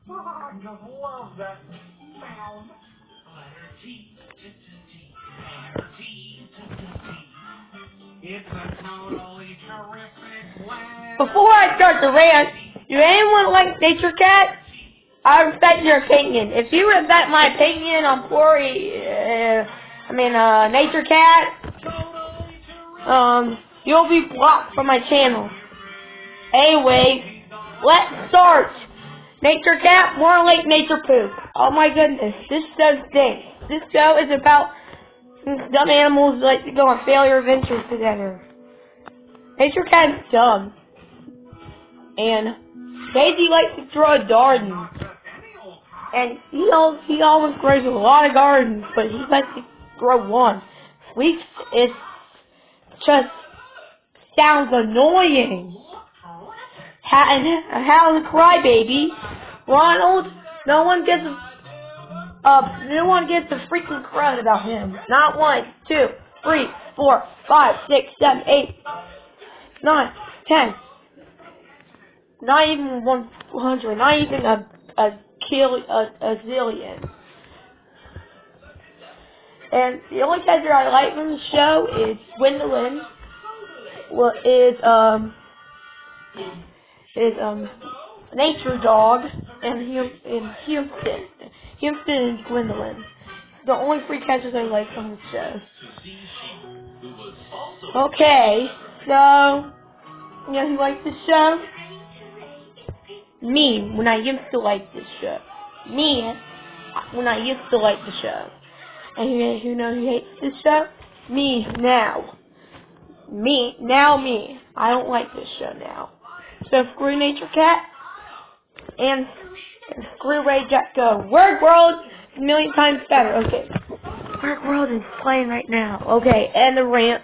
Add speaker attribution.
Speaker 1: I just love that sound. It's a totally terrific way.
Speaker 2: Before I start the rant, do anyone like Nature Cat? I respect your opinion. If you respect my opinion on Nature Cat, you'll be blocked from my channel. Anyway, let's start. Nature Cat, more like nature poop. Oh my goodness, this show stinks. This show is about dumb animals that like to go on failure adventures together. Nature Cat is dumb. And Daisy likes to grow a garden. And he always grows a lot of gardens, but he likes to grow one. Which is just sounds annoying. How's a crybaby? Ronald, no one gives a freaking crud about him. Not 1, 2, 3, 4, 5, 6, 7, 8, 9, 10. Not even 100. Not even a zillion. And the only character I like from the show is Gwendolyn. Nature Dog and Houston. Houston and Gwendolyn. The only three characters I like from the show. Okay, so you know who likes this show? Me, when I used to like this show. Me, when I used to like the show. And who knows who hates this show? Me, now. Me. I don't like this show now. So screw Nature Cat and screw Ray Jack Go. Word World is a million times better. Okay. Word World is playing right now. Okay, and the rant.